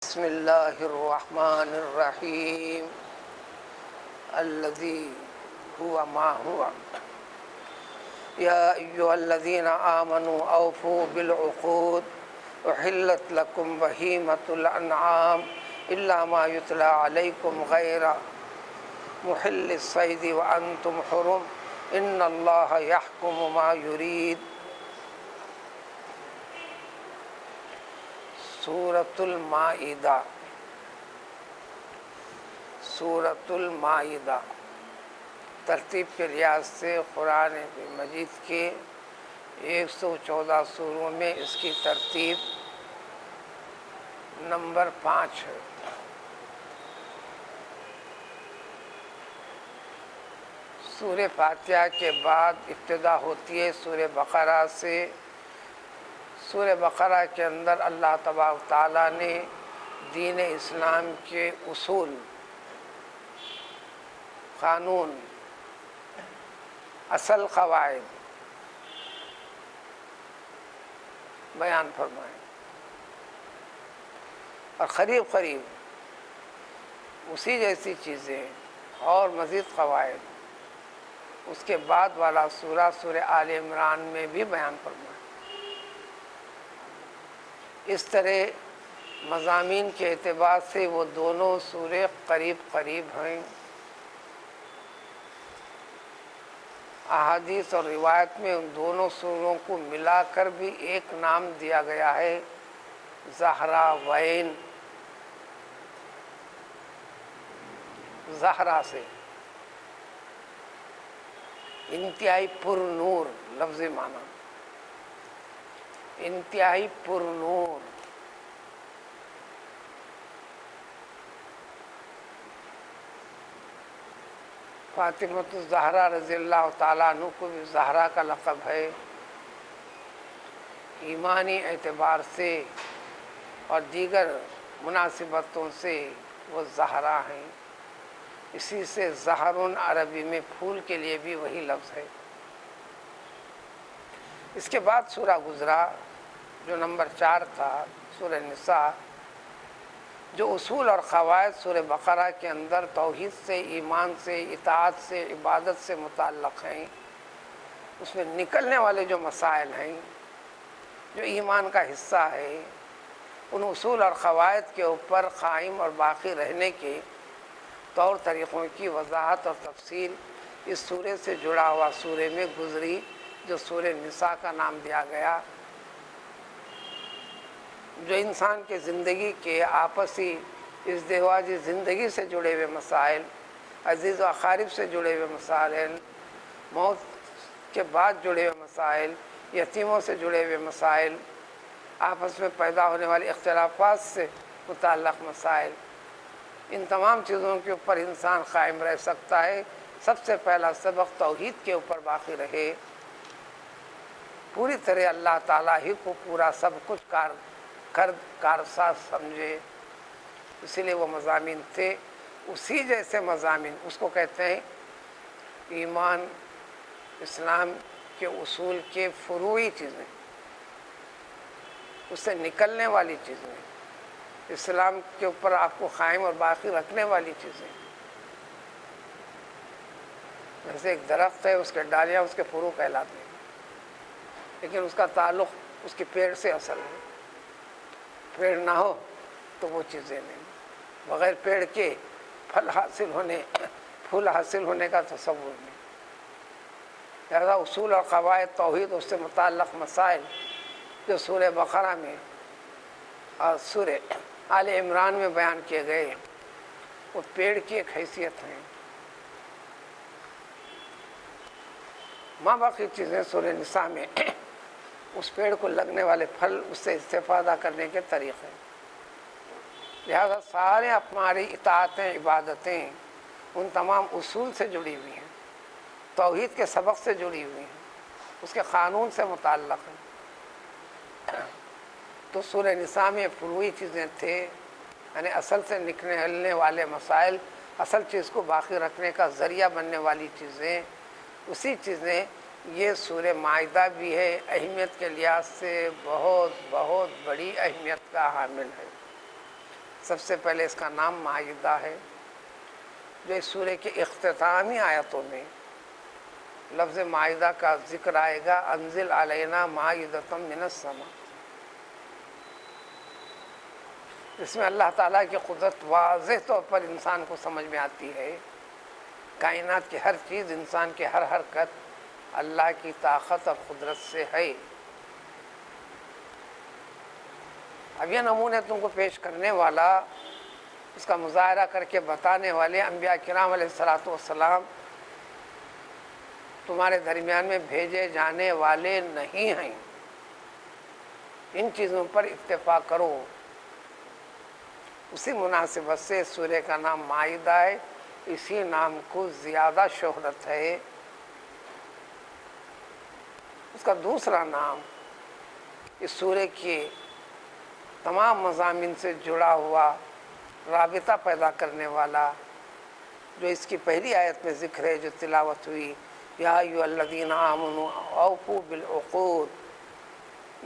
بسم الله الرحمن الرحيم الذي هو ما هو يا أيها الذين آمنوا أوفوا بالعقود أحلت لكم بهيمة الأنعام إلا ما يتلى عليكم غير محل الصيد وأنتم حرم إن الله يحكم ما يريد. سورۃ المائدہ. سورۃ المائدہ ترتیب کے لحاظ سے قرآن مجید کے 114 سوروں میں اس کی ترتیب نمبر 5 ہے. سورہ فاتحہ کے بعد ابتدا ہوتی ہے سورہ بقرہ سے. سورہ بقرہ کے اندر اللہ تبارک تعالیٰ نے دین اسلام کے اصول، قانون، اصل قواعد بیان فرمائے اور قریب قریب اسی جیسی چیزیں اور مزید قواعد اس کے بعد والا سورہ آل عمران میں بھی بیان فرمائے. اس طرح مضامین کے اعتبار سے وہ دونوں سورے قریب قریب ہیں. احادیث اور روایت میں ان دونوں سوروں کو ملا کر بھی ایک نام دیا گیا ہے، زہراوین. زہرا سے انتہائی پر نور لفظ معنی، انتہائی پر نور. فاطمۃ الزہرا رضی اللہ تعالیٰ عنہ کو بھی زہرا کا لقب ہے. ایمانی اعتبار سے اور دیگر مناسبتوں سے وہ زہرا ہیں. اسی سے زہرن عربی میں پھول کے لیے بھی وہی لفظ ہے. اس کے بعد سورہ گزرا جو نمبر 4 تھا، سورہ نساء، جو اصول اور قواعد سورہ بقرہ کے اندر توحید سے، ایمان سے، اطاعت سے، عبادت سے متعلق ہیں. اس میں نکلنے والے جو مسائل ہیں جو ایمان کا حصہ ہے، ان اصول اور قواعد کے اوپر قائم اور باقی رہنے کے طور طریقوں کی وضاحت اور تفصیل اس سورے سے جڑا ہوا سورے میں گزری جو سورہ نساء کا نام دیا گیا. جو انسان کے زندگی کے آپسی ازدواجی زندگی سے جڑے ہوئے مسائل، عزیز و اقارب سے جڑے ہوئے مسائل، موت کے بعد جڑے ہوئے مسائل، یتیموں سے جڑے ہوئے مسائل، آپس میں پیدا ہونے والے اختلافات سے متعلق مسائل، ان تمام چیزوں کے اوپر انسان قائم رہ سکتا ہے. سب سے پہلا سبق توحید کے اوپر باقی رہے، پوری طرح اللہ تعالیٰ ہی کو پورا سب کچھ کارساز سمجھے. اسی لیے وہ مضامین تھے. اسی جیسے مضامین اس کو کہتے ہیں ایمان، اسلام کے اصول کے فروعی چیزیں، اس سے نکلنے والی چیزیں، اسلام کے اوپر آپ کو قائم اور باقی رکھنے والی چیزیں. جیسے ایک درخت ہے، اس کے ڈالیاں اس کے فروع کہلاتے ہیں، لیکن اس کا تعلق اس کے پیڑ سے اصل ہے. پیڑ نہ ہو تو وہ چیزیں نہیں. بغیر پیڑ کے پھل حاصل ہونے کا تصور نہیں. لہذا اصول اور قواعد توحید، اس سے متعلق مسائل جو سورہ بقرہ میں اور سورہ آل عمران میں بیان کیے گئے، وہ پیڑ کی ایک حیثیت ہیں. ماں باقی چیزیں سورہ نساء میں اس پیڑ کو لگنے والے پھل، اس سے استفادہ کرنے کے طریقے. لہذا سارے ہماری اطاعتیں، عبادتیں ان تمام اصول سے جڑی ہوئی ہیں، توحید کے سبق سے جڑی ہوئی ہیں، اس کے قانون سے متعلق ہیں. تو سورہ نساء میں فروعی چیزیں تھے، یعنی اصل سے نکلنے والے مسائل، اصل چیز کو باقی رکھنے کا ذریعہ بننے والی چیزیں. اسی چیزیں یہ سورہ مائدہ بھی ہے، اہمیت کے لحاظ سے بہت بہت بڑی اہمیت کا حامل ہے. سب سے پہلے اس کا نام مائدہ ہے، جو اس سورہ کے اختتامی آیتوں میں لفظ مائدہ کا ذکر آئے گا، انزل علینا مائدۃ من السماء۔ اس میں اللہ تعالیٰ کی قدرت واضح طور پر انسان کو سمجھ میں آتی ہے۔ کائنات کی ہر چیز، انسان کی ہر حرکت اللہ کی طاقت اور قدرت سے ہے۔ اب یہ نمونے تم کو پیش کرنے والا، اس کا مظاہرہ کر کے بتانے والے انبیاء کرام علیہ الصلوۃ والسلام تمہارے درمیان میں بھیجے جانے والے نہیں ہیں۔ ان چیزوں پر اتفاق کرو۔ اسی مناسبت سے سورہ کا نام مائدہ ہے، اسی نام کو زیادہ شہرت ہے۔ اس کا دوسرا نام اس سورہ کے تمام مضامین سے جڑا ہوا، رابطہ پیدا کرنے والا، جو اس کی پہلی آیت میں ذکر ہے، جو تلاوت ہوئی، یا ایھا الذین آمنوا اوفوا بالعقود،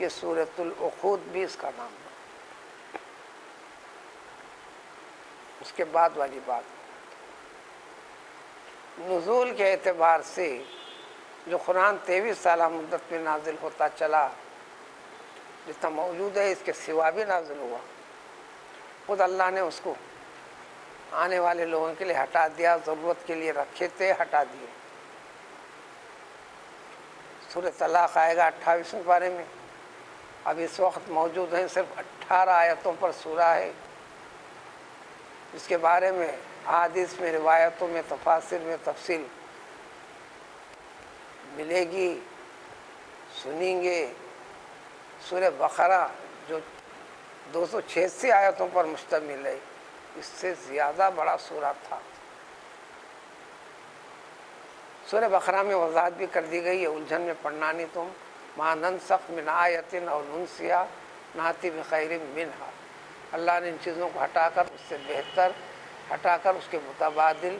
یہ سورۃ العقود بھی اس کا نام ہے۔ اس کے بعد والی بات، نزول کے اعتبار سے جو قرآن 23 سالہ مدت میں نازل ہوتا چلا، جتنا موجود ہے اس کے سوا بھی نازل ہوا، خود اللہ نے اس کو آنے والے لوگوں کے لیے ہٹا دیا، ضرورت کے لیے رکھے تھے، ہٹا دیے۔ سورہ طلاق آئے گا 28ویں پارے میں، اب اس وقت موجود ہیں صرف 18 آیتوں پر سورہ ہے۔ اس کے بارے میں احادیث میں، روایتوں میں، تفاسیر میں تفصیل ملے گی، سنیں گے۔ سورہ بقرہ جو 286 آیتوں پر مشتمل ہے، اس سے زیادہ بڑا سورہ تھا۔ سورہ بقرہ میں وضاحت بھی کر دی گئی ہے، الجھن میں پڑھنا نہیں تم، ما ننسخ من آیۃ او ننسیھا نأتی بخیر منھا۔ اللہ نے ان چیزوں کو ہٹا کر، اس سے بہتر ہٹا کر، اس کے متبادل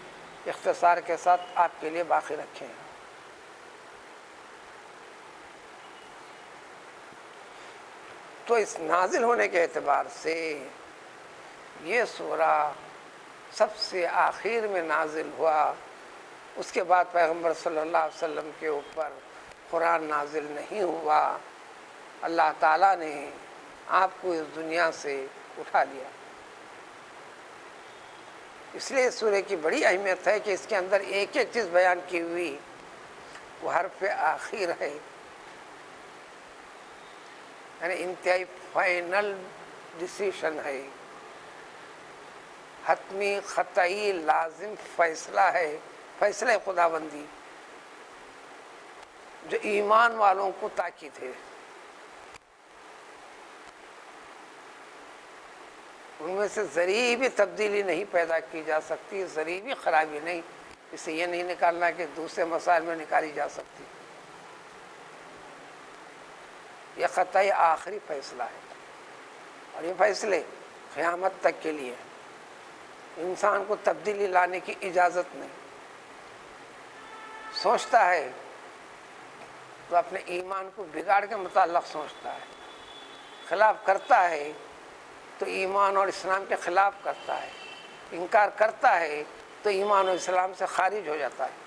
اختصار کے ساتھ آپ کے لیے باقی رکھے ہیں۔ تو اس نازل ہونے کے اعتبار سے یہ سورہ سب سے آخر میں نازل ہوا۔ اس کے بعد پیغمبر صلی اللہ علیہ وسلم کے اوپر قرآن نازل نہیں ہوا۔ اللہ تعالیٰ نے آپ کو اس دنیا سے اٹھا لیا۔ اس لیے اس سورہ کی بڑی اہمیت ہے کہ اس کے اندر ایک ایک چیز بیان کی ہوئی وہ حرف آخر ہے، یعنی انتہائی فائنل ڈیسیشن ہے، حتمی قطعی لازم فیصلہ ہے، فیصلہ خداوندی، جو ایمان والوں کو تاکید ہے۔ ان میں سے ذریعہ بھی تبدیلی نہیں پیدا کی جا سکتی، ذریعہ بھی خرابی نہیں، اسے یہ نہیں نکالنا کہ دوسرے مسائل میں نکالی جا سکتی۔ یہ قطعی آخری فیصلہ ہے، اور یہ فیصلے قیامت تک کے لیے، انسان کو تبدیلی لانے کی اجازت نہیں۔ سوچتا ہے تو اپنے ایمان کو بگاڑ کے متعلق سوچتا ہے، خلاف کرتا ہے تو ایمان اور اسلام کے خلاف کرتا ہے، انکار کرتا ہے تو ایمان اور اسلام سے خارج ہو جاتا ہے۔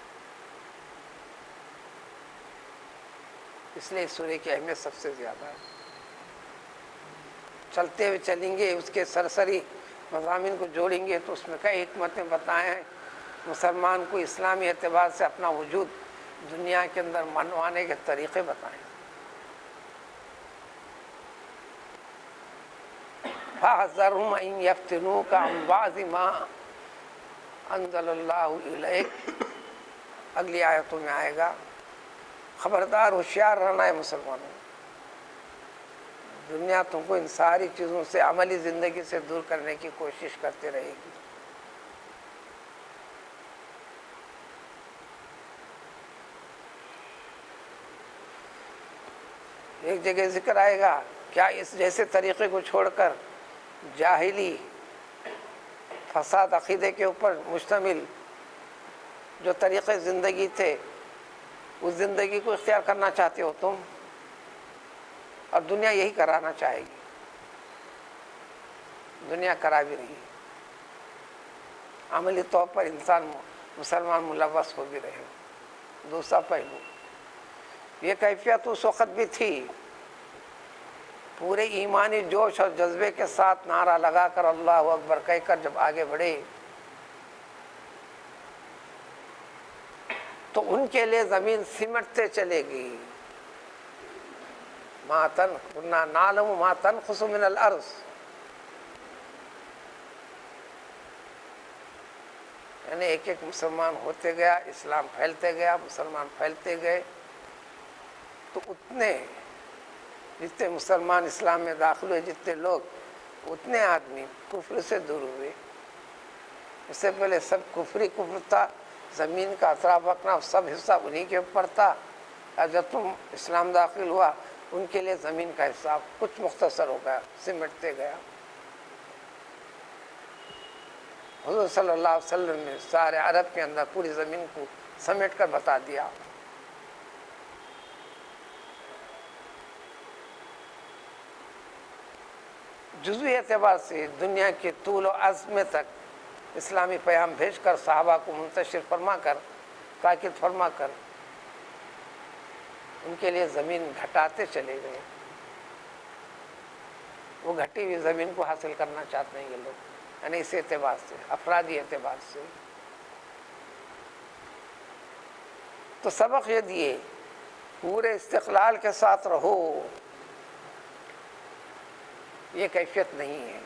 اس لیے اس سورہ کی اہمیت سب سے زیادہ ہے۔ چلتے ہوئے چلیں گے، اس کے سرسری مضامین کو جوڑیں گے تو اس میں کئی حکمتیں بتائیں ہیں، مسلمان کو اسلامی اعتبار سے اپنا وجود دنیا کے اندر منوانے کے طریقے بتائیں۔ فَاحْذَرْهُمْ أَن يَفْتِنُوكَ عَن بَعْضِ مَا أَنزَلَ اللَّهُ إِلَيْكَ، اگلی آیتوں میں آئے گا۔ خبردار، ہوشیار رہنا ہے مسلمانوں، دنیا تم کو ان ساری چیزوں سے، عملی زندگی سے دور کرنے کی کوشش کرتے رہے گی۔ ایک جگہ ذکر آئے گا، کیا اس جیسے طریقے کو چھوڑ کر جاہلی فساد عقیدے کے اوپر مشتمل جو طریقے زندگی تھے، اس زندگی کو اختیار کرنا چاہتے ہو تم، اور دنیا یہی کرانا چاہے گی۔ دنیا کرا بھی رہی ہے، عملی طور پر انسان مسلمان ملوث ہو بھی رہے. دوسرا پہلو، یہ کیفیت اس وقت بھی تھی، پورے ایمانی جوش اور جذبے کے ساتھ نعرہ لگا کر اللہ اکبر کہہ کر جب آگے بڑھے تو ان کے لیے زمین سمٹتے چلے گی. كنا نعلم ما تنقص من الارض. یعنی ایک ایک مسلمان ہوتے گیا، اسلام پھیلتے گیا، مسلمان پھیلتے گئے، تو اتنے جتنے مسلمان اسلام میں داخل ہوئے، جتنے لوگ، اتنے آدمی کفر سے دور ہوئے. اس سے پہلے سب کفری کفر تھا، زمین کا اطراف اپنا سب حصہ انہی کے اوپر تھا، اور جب تم اسلام داخل ہوا ان کے لیے زمین کا حصہ کچھ مختصر ہو گیا، سمٹتے گیا. حضور صلی اللہ علیہ وسلم نے سارے عرب کے اندر پوری زمین کو سمیٹ کر بتا دیا. جزوی اعتبار سے دنیا کے طول و عرض میں تک اسلامی پیام بھیج کر صحابہ کو منتشر فرما کر، تاکید فرما کر ان کے لیے زمین گھٹاتے چلے گئے. وہ گھٹی ہوئی زمین کو حاصل کرنا چاہتے ہیں یہ لوگ، یعنی اس اعتبار سے، افرادی اعتبار سے. تو سبق یہ دیے، پورے استقلال کے ساتھ رہو. یہ کیفیت نہیں ہے،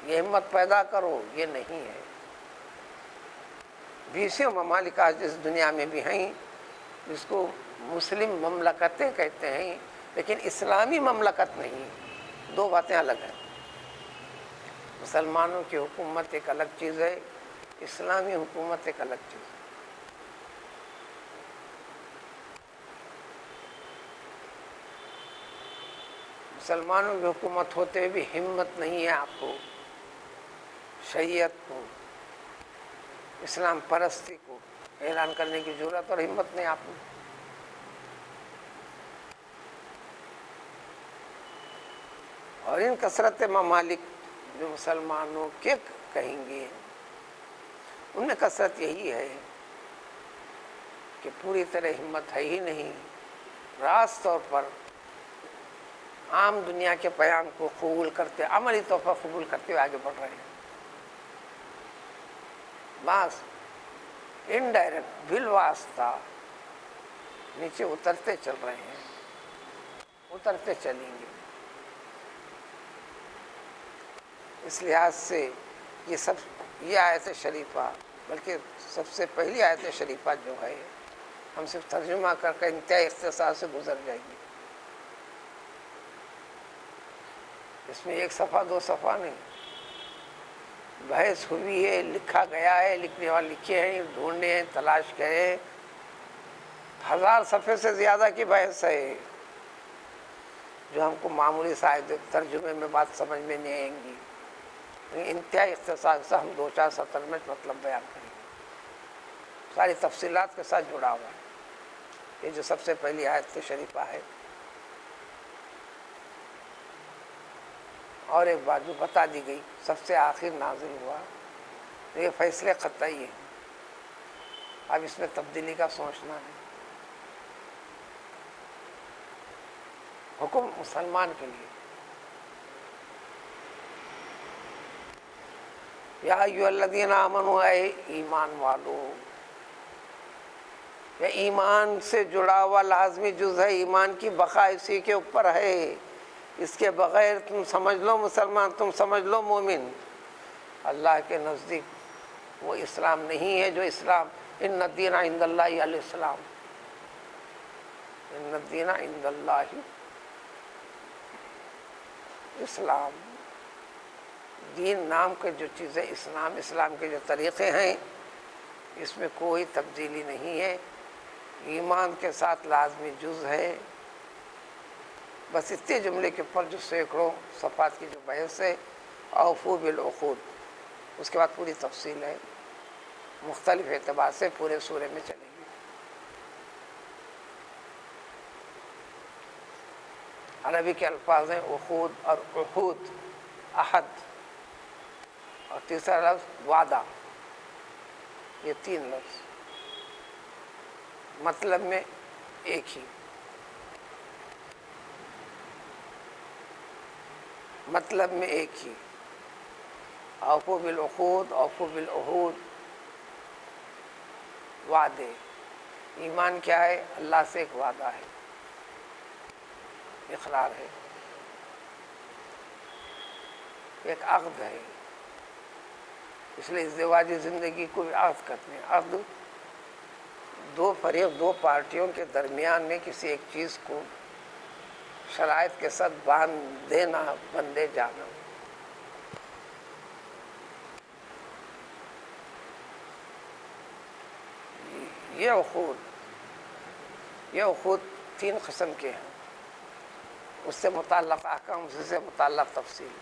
یہ ہمت پیدا کرو، یہ نہیں ہے. 20 ممالک آج اس دنیا میں بھی ہیں جس کو مسلم مملکتیں کہتے ہیں، لیکن اسلامی مملکت نہیں. دو باتیں الگ ہیں. مسلمانوں کی حکومت ایک الگ چیز ہے، اسلامی حکومت ایک الگ چیز ہے. مسلمانوں کی حکومت ہوتے ہوئے بھی ہمت نہیں ہے آپ کو شریعت کو، اسلام پرستی کو اعلان کرنے کی ضرورت اور ہمت نہیں آپ کو. اور ان کثرت ممالک جو مسلمانوں کے کہیں گے، ان میں کثرت یہی ہے کہ پوری طرح ہمت ہے ہی نہیں، راست طور پر عام دنیا کے پیام کو قبول کرتے، عملی طور پر قبول کرتے ہوئے آگے بڑھ رہے ہیں. بس انڈائریکٹ بالواسطہ نیچے اترتے چل رہے ہیں، اترتے چلیں گے. اس لحاظ سے یہ آیت شریفہ، بلکہ سب سے پہلی آیت شریفہ جو ہے، ہم صرف ترجمہ کر کے انتہائی اختصار سے گزر جائیں گے. اس میں 1 صفحہ 2 صفحہ نہیں، بحث ہوئی ہے، لکھا گیا ہے، لکھنے والے لکھے ہیں، ڈھونڈے ہیں، تلاش کرے. 1000 صفحے سے زیادہ کی بحث ہے، جو ہم کو معمولی شاید ترجمے میں بات سمجھ میں نہیں آئیں گی. انتہائی اختصار سے ہم 2-4 سطر میں مطلب بیان کریں گے، ساری تفصیلات کے ساتھ جڑا ہوا ہے. یہ جو سب سے پہلی آیت شریفہ ہے. اور ایک بات جو بتا دی گئی، سب سے آخر نازل ہوا، یہ فیصلے قطعی ہیں، اب اس میں تبدیلی کا سوچنا ہے. حکم مسلمان کے لیے، یا ایھا الذین آمنوا، اے ایمان والو. یہ ایمان سے جڑا ہوا لازمی جز ہے، ایمان کی بقا اسی کے اوپر ہے. اس کے بغیر تم سمجھ لو مسلمان، تم سمجھ لو مومن، اللہ کے نزدیک وہ اسلام نہیں ہے جو اسلام. ان الدین عند اللہ الاسلام، ان الدین عند اللہ اسلام. دین نام کے جو چیزیں اسلام کے جو طریقے ہیں، اس میں کوئی تبدیلی نہیں ہے، ایمان کے ساتھ لازمی جز ہے. بس اتنے جملے کے اوپر جو سینکڑوں صفحات کی جو بحث ہے، اوفوا بالعقود، اس کے بعد پوری تفصیل ہے، مختلف اعتبار سے پورے سورے میں چلے گی. عربی کے الفاظ ہیں عقود اور عہود، عہد. اور تیسرا لفظ وعدہ. یہ 3 لفظ مطلب میں ایک ہی، مطلب میں ایک ہی. اوفوا بالعقود، اوفوا بالعہود، وعدے. ایمان کیا ہے؟ اللہ سے ایک وعدہ ہے، اقرار ہے، ایک عقد ہے. اس لیے ازدواجی زندگی کو بھی عقد کرتے ہیں. عقد دو فریق، دو پارٹیوں کے درمیان میں کسی ایک چیز کو شرائط کے ساتھ باندھ دینا، بندے جانا. یہ عقود 3 قسم کے ہیں. اس سے متعلق احکام، اس سے متعلق تفصیل.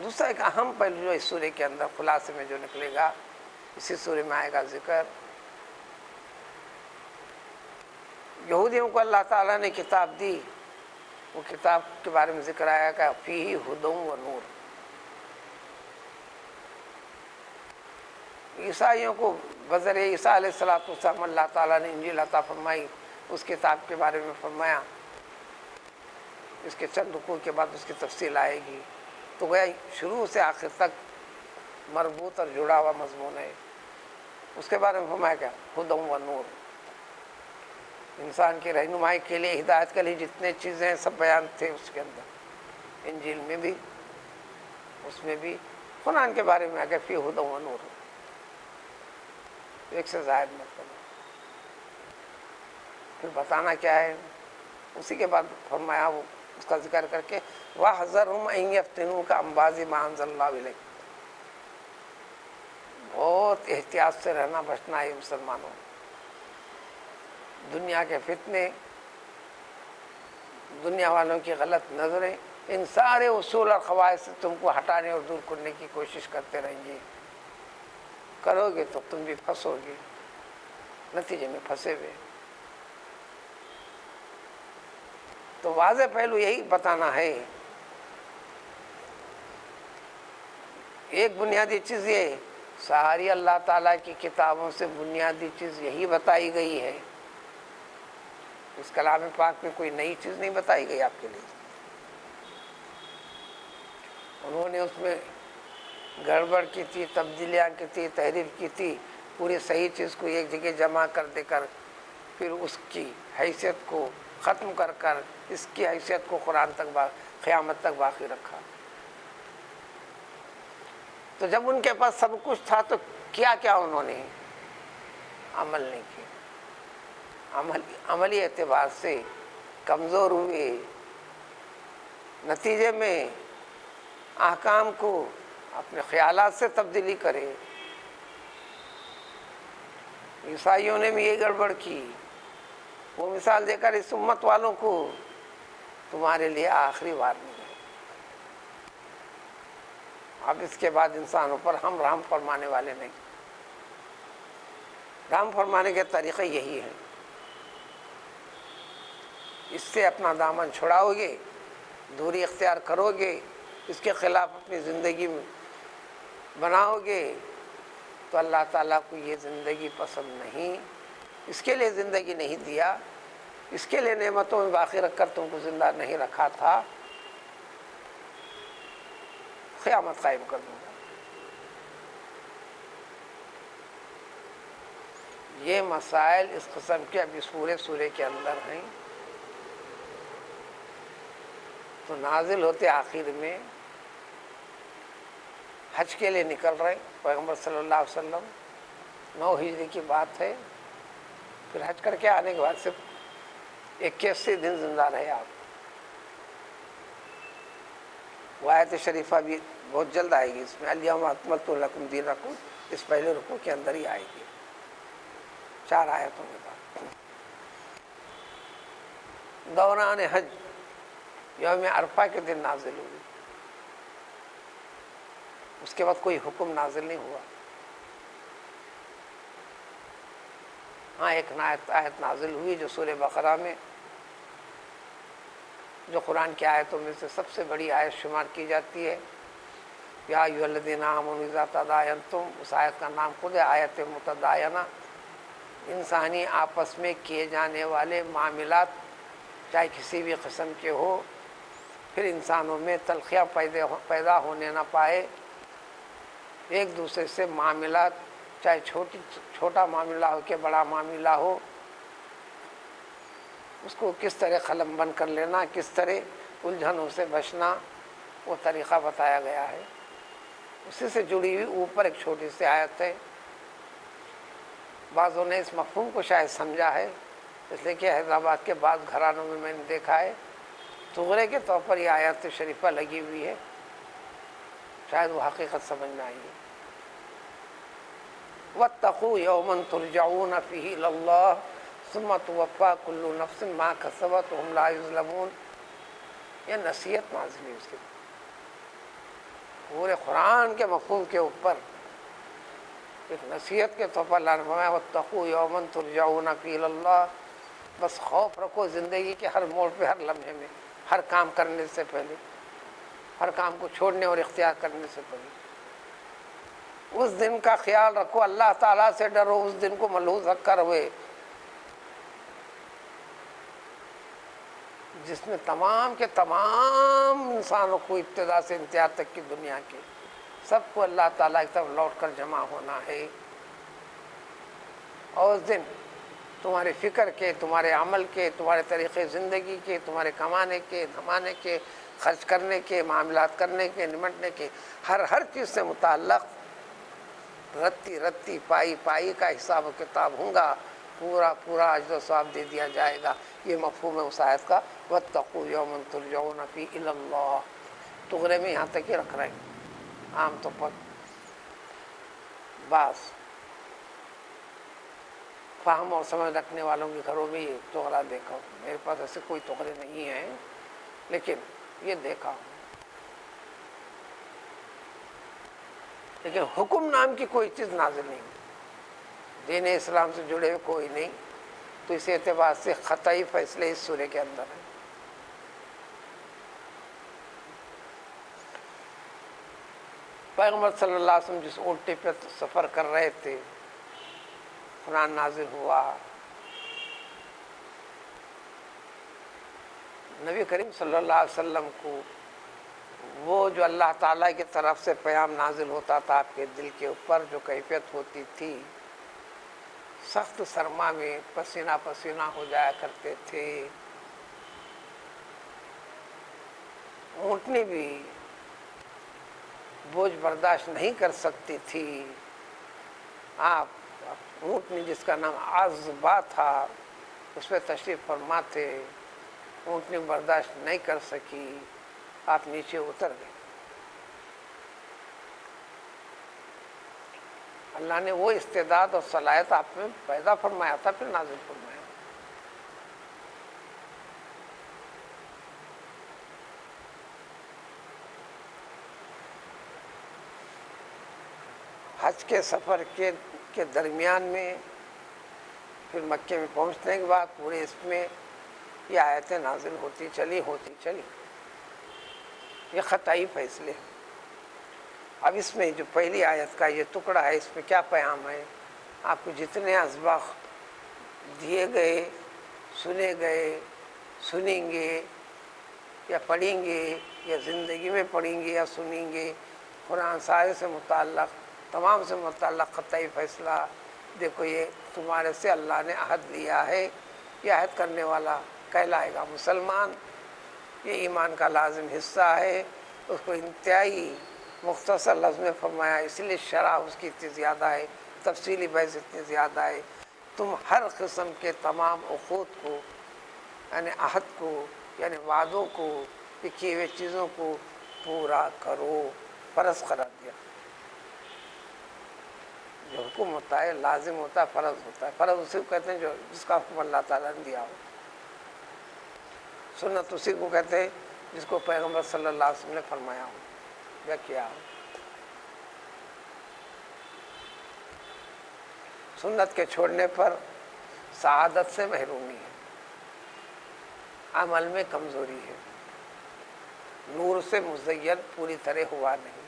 دوسرا ایک اہم پہلو جو اس سورے کے اندر خلاصے میں جو نکلے گا، اسی سورے میں آئے گا ذکر. یہودیوں کو اللہ تعالیٰ نے کتاب دی، وہ کتاب کے بارے میں ذکر آیا کہ فیہ ھدی و نور. عیسائیوں کو بذریعہ عیسیٰ علیہ السلام اللہ تعالیٰ نے انجیل عطا فرمائی. اس کتاب کے بارے میں فرمایا. اس کے چند رکوع کے بعد اس کی تفصیل آئے گی. تو گویا شروع سے آخر تک مربوط اور جڑا ہوا مضمون ہے. اس کے بارے میں فرمایا کیا؟ ھدی و نور. انسان کی رہنمائی کے لیے، ہدایت کے لیے جتنے چیزیں ہیں سب بیان تھے اس کے اندر. انجیل میں بھی، اس میں بھی قرآن کے بارے میں آگے فی ھدی و نور، ایک سے زائد مطلب. پھر بتانا کیا ہے؟ اسی کے بعد فرمایا وہ اس کا ذکر کر کے وَاحْذَرْهُمْ أَن يَفْتِنُوكَ عَن بَعْضِ مَا أَنزَلَ اللَّهُ إِلَيْكَ. بہت احتیاط سے رہنا، بچنا ہے مسلمانوں. دنیا کے فتنے، دنیا والوں کی غلط نظریں، ان سارے اصول اور قواعد سے تم کو ہٹانے اور دور کرنے کی کوشش کرتے رہیں گے. کرو گے تو تم بھی پھنسو گے، نتیجے میں پھنسے ہوئے. تو واضح پہلو یہی بتانا ہے. ایک بنیادی چیز یہ، ساری اللہ تعالیٰ کی کتابوں سے بنیادی چیز یہی بتائی گئی ہے. اس کلام پاک میں کوئی نئی چیز نہیں بتائی گئی آپ کے لیے. انہوں نے اس میں گڑبڑ کی تھی، تبدیلیاں کی تھی، تحریف کی تھی. پوری صحیح چیز کو ایک جگہ جمع کر دے کر پھر اس کی حیثیت کو ختم کر کر اس کی حیثیت کو قرآن تک قیامت تک باقی رکھا. تو جب ان کے پاس سب کچھ تھا تو کیا انہوں نے عمل نہیں کیا. عملی اعتبار سے کمزور ہوئے. نتیجے میں احکام کو اپنے خیالات سے تبدیلی کرے. عیسائیوں نے بھی یہ گڑبڑ کی. وہ مثال دے کر اس امت والوں کو تمہارے لیے آخری وارننگ ہے. اب اس کے بعد انسانوں پر ہم رحم فرمانے والے نہیں. رحم فرمانے کے طریقے یہی ہیں. اس سے اپنا دامن چھڑاؤ گے، دوری اختیار کرو گے، اس کے خلاف اپنی زندگی میں بناؤ گے تو اللہ تعالیٰ کو یہ زندگی پسند نہیں. اس کے لیے زندگی نہیں دیا، اس کے لیے نعمتوں میں باقی رکھ کر تم کو زندہ نہیں رکھا تھا. قیامت قائم کر دوں گا. یہ مسائل اس قسم کے اب اس پورے سورے کے اندر ہیں. تو نازل ہوتے آخر میں حج کے لیے نکل رہے پیغمبر صلی اللہ علیہ وسلم. 9 ہجری کی بات ہے. پھر حج کر کے آنے کے بعد صرف 81 دن زندہ رہے آپ. وہ آیت شریفہ بھی بہت جلد آئے گی. اس میں الیوم اکملت لکم دینکم، اس پہلے رکوع کے اندر ہی آئے گی 4 آیتوں کے بعد. دوران حج یوم عرفہ کے دن نازل ہوئی. اس کے بعد کوئی حکم نازل نہیں ہوا. ہاں ایک آیت نازل ہوئی جو سورہ بقرہ میں، جو قرآن کی آیتوں میں سے سب سے بڑی آیت شمار کی جاتی ہے. یا ایھا الذین آمنوا اذا تداینتم، اس آیت کا نام خود ہے آیت متداینہ۔ انسانی آپس میں کیے جانے والے معاملات چاہے کسی بھی قسم کے ہو، پھر انسانوں میں تلخیاں پیدا ہونے نہ پائے، ایک دوسرے سے معاملات چاہے چھوٹا معاملہ ہو کہ بڑا معاملہ ہو، اس کو کس طرح قلم بند کر لینا، کس طرح الجھنوں سے بچنا، وہ طریقہ بتایا گیا ہے۔ اسی سے جڑی ہوئی اوپر ایک چھوٹی سی آیت ہے۔ بعضوں نے اس مفہوم کو شاید سمجھا ہے، اس لیے کہ حیدرآباد کے بعض گھرانوں میں نے دیکھا ہے تغرے کے طور پر یہ آیت شریفہ لگی ہوئی ہے، شاید وہ حقیقت سمجھ میں آئی ہے۔ وَاتَّقُوا يَوْمًا تُرْجَعُونَ فِيهِ إِلَى اللَّهِ ثُمَّ تُوَفَّىٰ كُلُّ نَفْسٍ مَا كَسَبَتْ وَهُمْ لَا يُظْلَمُونَ۔ یہ نصیحت نازل ہے اس کے پورے قرآن کے مفہوم کے اوپر ایک نصیحت کے طور پر اللہ نے فرمایا وَاتَّقُوا يَوْمًا تُرْجَعُونَ فِيهِ إِلَى اللَّهِ۔ بس خوف رکھو زندگی کے ہر موڑ پہ، ہر لمحے میں، ہر کام کرنے سے پہلے، ہر کام کو چھوڑنے اور اختیار کرنے سے پہلے اس دن کا خیال رکھو، اللہ تعالیٰ سے ڈرو، اس دن کو ملحوظ رکھ کر ہوئے جس میں تمام کے تمام انسانوں کو ابتدا سے انتہا تک کی دنیا کے سب کو اللہ تعالیٰ کی طرف لوٹ کر جمع ہونا ہے۔ اور اس دن تمہارے فکر کے، تمہارے عمل کے، تمہارے طریقے زندگی کے، تمہارے کمانے کے، دھمانے کے، خرچ کرنے کے، معاملات کرنے کے، نمٹنے کے، ہر چیز سے متعلق رتی پائی کا حساب و کتاب ہوں گا، پورا اجر و ثواب دے دیا جائے گا۔ یہ مفہوم ہے اس آیت کا وَاتَّقُوا يَوْمًا تُرْجَعُونَ فِيهِ إِلَى اللَّهِ۔ تغرے میں یہاں تک ہی رکھ رہے ہیں عام طور پر بعض فہم اور سمجھ رکھنے والوں کے گھروں میں یہ تغرا دیکھا ہوں۔ میرے پاس ایسے کوئی تغرے نہیں ہیں، لیکن یہ دیکھا ہوں۔ لیکن حکم نام کی کوئی چیز نازل نہیں، دین اسلام سے جڑے ہوئے کوئی نہیں، تو اس اعتبار سے قطعی فیصلے اس سورے کے اندر ہیں۔ پیغمبر صلی اللہ علیہ وسلم جس اونٹی پہ سفر کر رہے تھے، قرآن نازل ہوا، نبی کریم صلی اللہ علیہ وسلم کو وہ جو اللہ تعالیٰ کی طرف سے پیام نازل ہوتا تھا آپ کے دل کے اوپر، جو کیفیت ہوتی تھی، سخت سرما میں پسینہ پسینہ ہو جایا کرتے تھے، اونٹنی بھی بوجھ برداشت نہیں کر سکتی تھی، آپ اونٹنی جس کا نام عذبہ تھا اس پہ تشریف فرما تھے، اونٹنی برداشت نہیں کر سکی، آپ نیچے اتر گئے۔ اللہ نے وہ استعداد اور صلاحیت آپ میں پیدا فرمایا تھا، پھر نازل فرمایا۔ حج کے سفر کے درمیان میں، پھر مکے میں پہنچنے کے بعد پورے اس میں یہ آیتیں نازل ہوتی چلی۔ یہ قطعی فیصلے۔ اب اس میں جو پہلی آیت کا یہ ٹکڑا ہے، اس میں کیا پیام ہے؟ آپ کو جتنے اسباق دیے گئے، سنے گئے، سنیں گے یا پڑھیں گے یا زندگی میں پڑھیں گے یا سنیں گے، قرآن سارے سے متعلق، تمام سے متعلق قطعی فیصلہ، دیکھو یہ تمہارے سے اللہ نے عہد لیا ہے، یہ عہد کرنے والا کہلائے گا مسلمان، یہ ایمان کا لازم حصہ ہے۔ اس کو انتہائی مختصر لفظ میں فرمایا، اس لیے شرح اس کی اتنی زیادہ ہے، تفصیلی بحث اتنی زیادہ ہے، تم ہر قسم کے تمام عقود کو، یعنی عہد کو، یعنی وعدوں کو، یہ کیے ہوئے چیزوں کو پورا کرو، فرض قرار دیا۔ جو حکم ہوتا ہے لازم ہوتا ہے، فرض ہوتا ہے، فرض اسی کو کہتے ہیں جو جس کا حکم اللہ تعالیٰ نے دیا ہو، سنت اسی کو کہتے ہیں جس کو پیغمبر صلی اللہ علیہ وسلم نے فرمایا ہو یا کیا ہو۔ سنت کے چھوڑنے پر سعادت سے محرومی ہے، عمل میں کمزوری ہے، نور سے مزین پوری طرح ہوا نہیں۔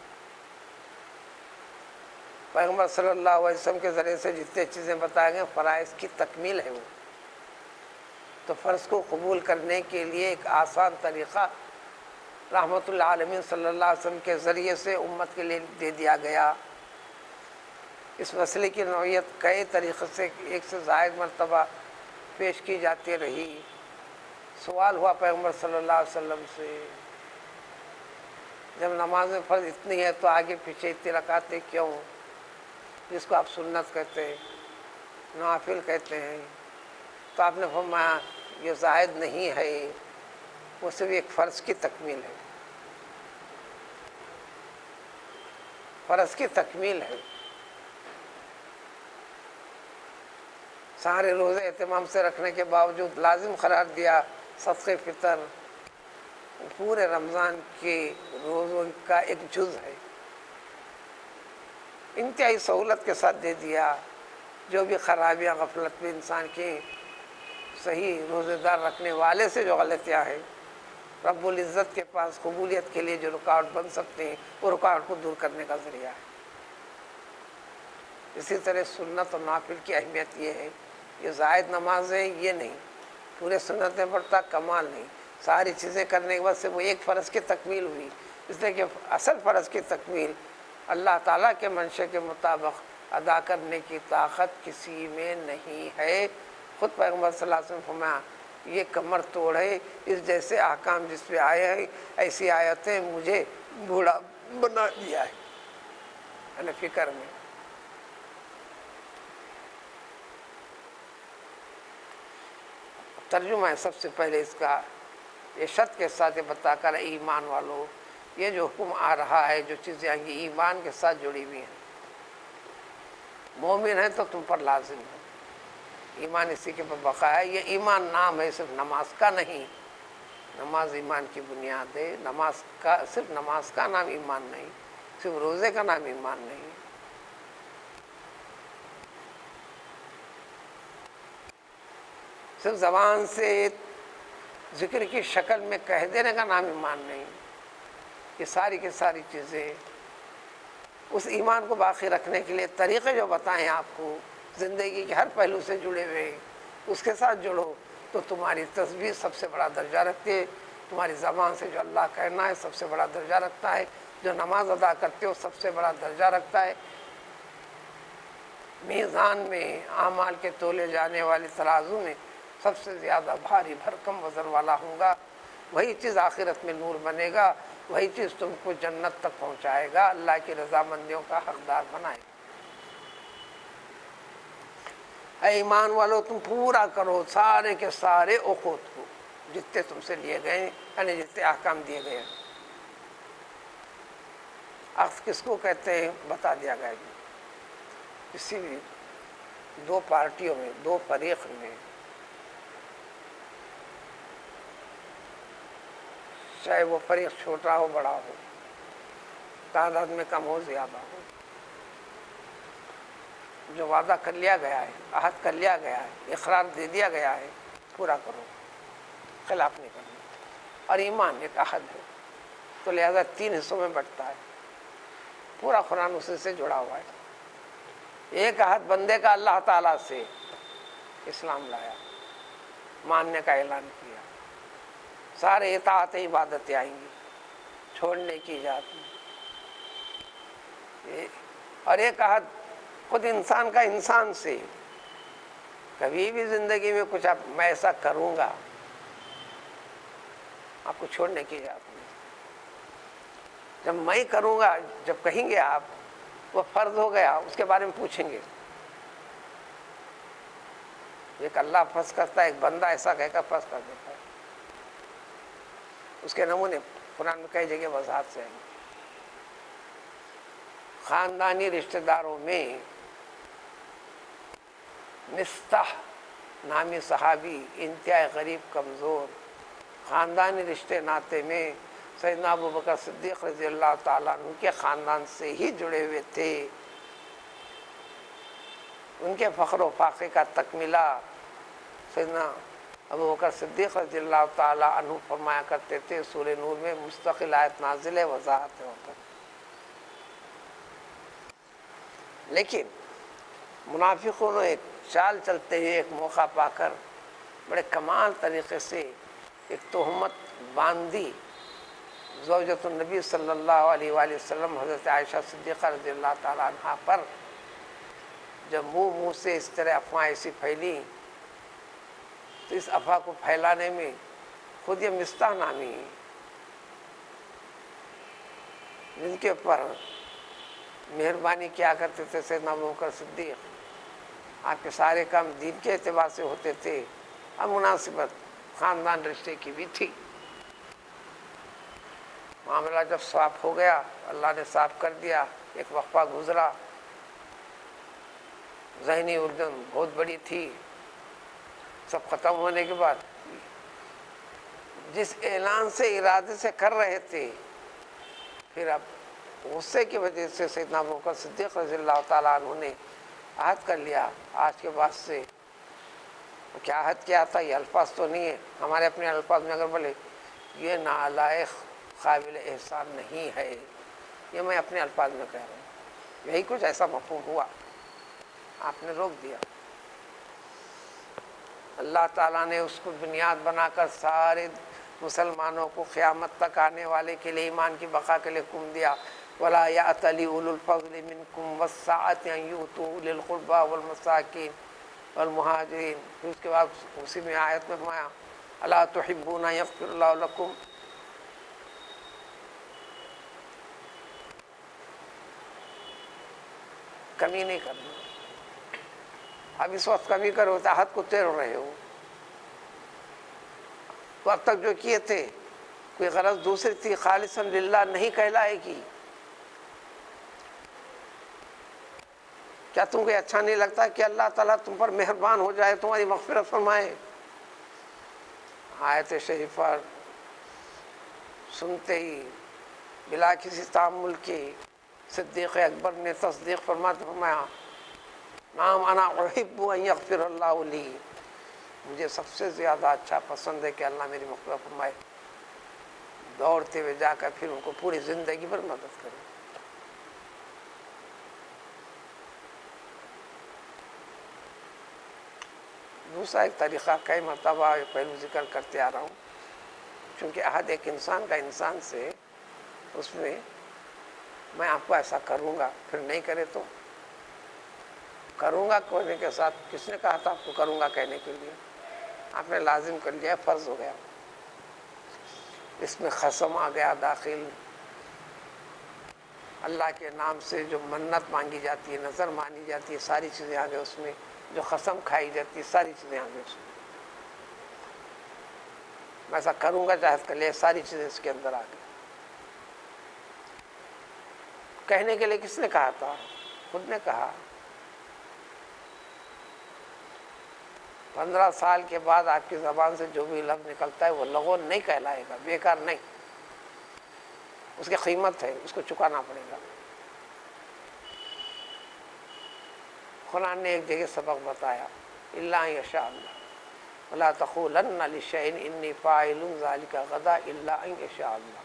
پیغمبر صلی اللہ علیہ وسلم کے ذریعے سے جتنے چیزیں بتائے گئے فرائض کی تکمیل ہے وہ. تو فرض کو قبول کرنے کے لیے ایک آسان طریقہ رحمت اللہ عالمین صلی اللہ علیہ وسلم کے ذریعے سے امت کے لیے دے دیا گیا. اس مسئلے کی نوعیت کئی طریقے سے ایک سے زائد مرتبہ پیش کی جاتی رہی. سوال ہوا پیغمبر صلی اللہ علیہ وسلم سے، جب نماز میں فرض اتنی ہے تو آگے پیچھے اتنی رکعتیں کیوں، جس کو آپ سنت کہتے ہیں، نوافل کہتے ہیں؟ تو آپ نے فرمایا یہ زائد نہیں ہے، وہ صرف ایک فرض کی تکمیل ہے، فرض کی تکمیل ہے. سارے روزے اہتمام سے رکھنے کے باوجود لازم قرار دیا صدقہ فطر، پورے رمضان کے روزوں کا ایک جز ہے، انتہائی سہولت کے ساتھ دے دیا. جو بھی خرابیاں غفلت میں انسان کی صحیح روزے دار رکھنے والے سے جو غلطیاں ہیں، رب العزت کے پاس قبولیت کے لیے جو رکاوٹ بن سکتے ہیں، وہ رکاوٹ کو دور کرنے کا ذریعہ ہے. اسی طرح سنت اور نافل کی اہمیت یہ ہے، یہ زائد نماز ہے یہ نہیں، پورے سنتیں پڑھتا کمال نہیں، ساری چیزیں کرنے کے بعد سے وہ ایک فرض کی تکمیل ہوئی. اس لیے کہ اصل فرض کی تکمیل اللہ تعالیٰ کے منشے کے مطابق ادا کرنے کی طاقت کسی میں نہیں ہے. خود پیغمبر صلی اللہ علیہ وسلم فرمایا یہ کمر توڑ ہے، اس جیسے احکام جس پہ آئے ہیں ایسی آیتیں مجھے بوڑھا بنا دیا ہے. یعنی فکر میں ترجمہ ہے سب سے پہلے اس کا یہ شرط کے ساتھ یہ بتا کر ایمان والو، یہ جو حکم آ رہا ہے، جو چیزیں آئیں گی ایمان کے ساتھ جڑی ہوئی ہیں. مومن ہے تو تم پر لازم ہے ایمان، اسی کے پر بقا ہے. یہ ایمان نام ہے صرف نماز کا نہیں، نماز ایمان کی بنیاد ہے. نماز کا صرف نماز کا نام ایمان نہیں، صرف روزے کا نام ایمان نہیں. صرف زبان سے ذکر کی شکل میں کہہ دینے کا نام ایمان نہیں. یہ ساری کی ساری چیزیں اس ایمان کو باقی رکھنے کے لیے طریقے جو بتائیں آپ کو زندگی کے ہر پہلو سے جڑے ہوئے، اس کے ساتھ جڑو تو تمہاری تسبیح سب سے بڑا درجہ رکھتی ہے. تمہاری زبان سے جو اللہ کہنا ہے سب سے بڑا درجہ رکھتا ہے. جو نماز ادا کرتے ہو سب سے بڑا درجہ رکھتا ہے. میزان میں اعمال کے تولے جانے والے ترازو میں سب سے زیادہ بھاری بھرکم وزن والا ہوگا. وہی چیز آخرت میں نور بنے گا، وہی چیز تم کو جنت تک پہنچائے گا، اللہ کی رضامندیوں کا حقدار بنائے گا. اے ایمان والو تم پورا کرو سارے کے سارے عقود کو جتنے تم سے لیے گئے، یعنی جتنے احکام دیے گئے. عقد کس کو کہتے ہیں بتا دیا گیا. کسی بھی دو پارٹیوں میں، دو فریق میں، چاہے وہ فریق چھوٹا ہو بڑا ہو، تعداد میں کم ہو زیادہ ہو، جو وعدہ کر لیا گیا ہے، عہد کر لیا گیا ہے، اقرار دے دیا گیا ہے، پورا کرو، خلاف نہیں کرنا. اور ایمان ایک عہد ہے تو لہذا 3 حصوں میں بٹتا ہے. پورا قرآن اسی سے جڑا ہوا ہے. ایک عہد بندے کا اللہ تعالیٰ سے، اسلام لایا، ماننے کا اعلان کیا، سارے اطاعت عبادتیں آئیں گی، چھوڑنے کی اجازت. اور ایک عہد خود انسان کا انسان سے، کبھی بھی زندگی میں کچھ میں ایسا کروں گا آپ کو چھوڑنے کی اجازت نہیں. جب میں کروں گا، جب کہیں گے آپ وہ فرض ہو گیا، اس کے بارے میں پوچھیں گے. ایک اللہ فرض کرتا ہے، ایک بندہ ایسا کہہ کر فرض کر دیتا ہے. اس کے نمونے قرآن میں کئی جگہ وضاحت سے ہیں. خاندانی رشتہ داروں میں مستح نامی صحابی انتہائی غریب کمزور، خاندانی رشتے ناطے میں سیدنا ابوبکر صدیق رضی اللہ تعالیٰ عنہ کے خاندان سے ہی جڑے ہوئے تھے. ان کے فخر و فاقے کا تکملہ سیدنا ابوبکر صدیق رضی اللہ تعالیٰ عنہ فرمایا کرتے تھے. سورہ نور میں مستقل آیت نازل ہے، وضاحت ہے. لیکن منافقوں نے ایک چال چلتے ہوئے ایک موقع پا کر بڑے کمال طریقے سے ایک تہمت باندھی زوجۃ النبی صلی اللہ علیہ وآلہ وسلم حضرت عائشہ صدیقہ رضی اللہ تعالیٰ عنہ پر. جب منہ سے اس طرح افواہیں ایسی پھیلی تو اس افواہ کو پھیلانے میں خود یہ مستح نامی جن کے اوپر مہربانی کیا کرتے تھے سیدنا ابوبکر صدیق، آپ کے سارے کام دین کے اعتبار سے ہوتے تھے اور مناسبت خاندان رشتے کی بھی تھی. معاملہ جب صاف ہو گیا، اللہ نے صاف کر دیا، ایک وقفہ گزرا، ذہنی الجھن بہت بڑی تھی. سب ختم ہونے کے بعد جس اعلان سے ارادے سے کر رہے تھے، پھر اب غصے کی وجہ سے سیدنا ابوبکر صدیق رضی اللہ تعالیٰ عنہ نے عہد کر لیا آج کے بعد سے. کیا عہد کیا تھا؟ یہ الفاظ تو نہیں ہے، ہمارے اپنے الفاظ میں اگر بولے یہ نالائق قابل احسان نہیں ہے، یہ میں اپنے الفاظ میں کہہ رہا ہوں، یہی کچھ ایسا مفہوم ہوا. آپ نے روک دیا. اللہ تعالیٰ نے اس کو بنیاد بنا کر سارے مسلمانوں کو قیامت تک آنے والے کے لیے ایمان کی بقا کے لیے حکم دیا. وَلَا يَأْتَلِ أُولُو الْفَضْلِ مِنْكُمْ وَالسَّعَةِ أَنْ يُؤْتُوا أُولِي الْقُرْبَى وَالْمَسَاكِينِ وَالْمُهَاجِرِينَ. پھر اس کے بعد اسی میں آیت میں فرمایا أَلَا تُحِبُّونَ أَن يَغْفِرَ اللَّهُ لَكُمْ. کمی نہیں کرنا. اب اس وقت کمی کرو تو حد کو توڑ رہے ہو. تو اب تک جو کیے تھے کوئی غرض دوسری تھی، خالصاً للہ نہیں کہلائے گی. کیا تم کو اچھا نہیں لگتا کہ اللہ تعالیٰ تم پر مہربان ہو جائے، تمہاری مغفرت فرمائے؟ آیت شریفہ سنتے ہی بلا کسی تعامل کے صدیق اکبر نے تصدیق فرماتے فرمایا نعم انا احب ان یغفر اللہ لی، مجھے سب سے زیادہ اچھا پسند ہے کہ اللہ میری مغفرت فرمائے. دوڑتے ہوئے جا کر پھر ان کو پوری زندگی پر مدد کرے. دوسرا ایک طریقہ کئی مرتبہ پہلو ذکر کرتے آ رہا ہوں، چونکہ عہد ایک انسان کا انسان سے، اس میں میں آپ کو ایسا کروں گا، پھر نہیں کرے تو کروں گا کہنے کے ساتھ کس نے کہا تھا آپ کو کروں گا کہنے کے لیے؟ آپ نے لازم کر لیا، فرض ہو گیا. اس میں قسم آ گیا داخل، اللہ کے نام سے جو منت مانگی جاتی ہے، نظر مانی جاتی ہے، ساری چیزیں آ گئی اس میں. جو قسم کھائی جاتی ہے ساری چیزیں آ گئی اس میں. میں ایسا کروں گا چاہت کر لیا، ساری چیزیں اس کے اندر آ گئی. کہنے کے لیے کس نے کہا تھا؟ خود نے کہا. 15 سال کے بعد آپ کی زبان سے جو بھی لفظ نکلتا ہے وہ لغو نہیں کہلائے گا، بیکار نہیں. اس کی قیمت ہے، اس کو چکانا پڑے گا. قرآن نے ایک جگہ سبق بتایا الا ان یشاء اللہ ولا تقولن لشیء انی فاعل ذلک غدا الا ان یشاء اللہ.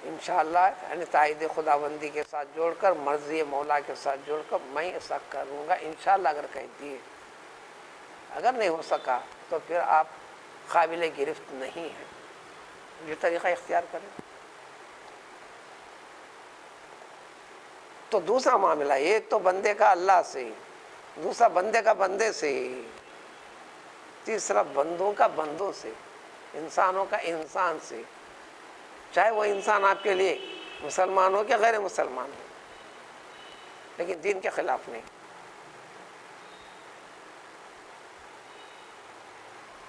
انشاءاللہ یعنی تائید خداوندی کے ساتھ جوڑ کر، مرضی مولا کے ساتھ جوڑ کر میں ایسا کروں گا انشاءاللہ اگر کہہ دیے. اگر نہیں ہو سکا تو پھر آپ قابل گرفت نہیں ہیں. یہ طریقہ اختیار کریں. تو دوسرا معاملہ، ایک تو بندے کا اللہ سے، دوسرا بندے کا بندے سے، تیسرا بندوں کا بندوں سے، انسانوں کا انسان سے، چاہے وہ انسان آپ کے لیے مسلمان ہو کہ غیر مسلمان ہو، لیکن دین کے خلاف نہیں.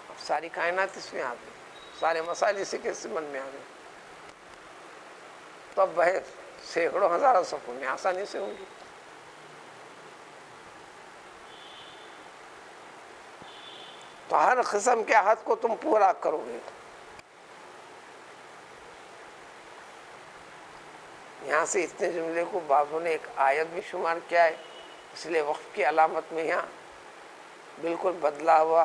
اب ساری کائنات اس میں آ گئی، سارے مسائل اسی کے سمن میں آ گئے. تو اب بحث سینکڑوں ہزاروں صفوں میں آسانی سے ہوں گی. تو ہر قسم کے عہد کو تم پورا کرو گے. یہاں سے اتنے جملے کو بعضوں نے ایک آیت بھی شمار کیا ہے، اس لیے وقف کی علامت میں یہاں بالکل بدلا ہوا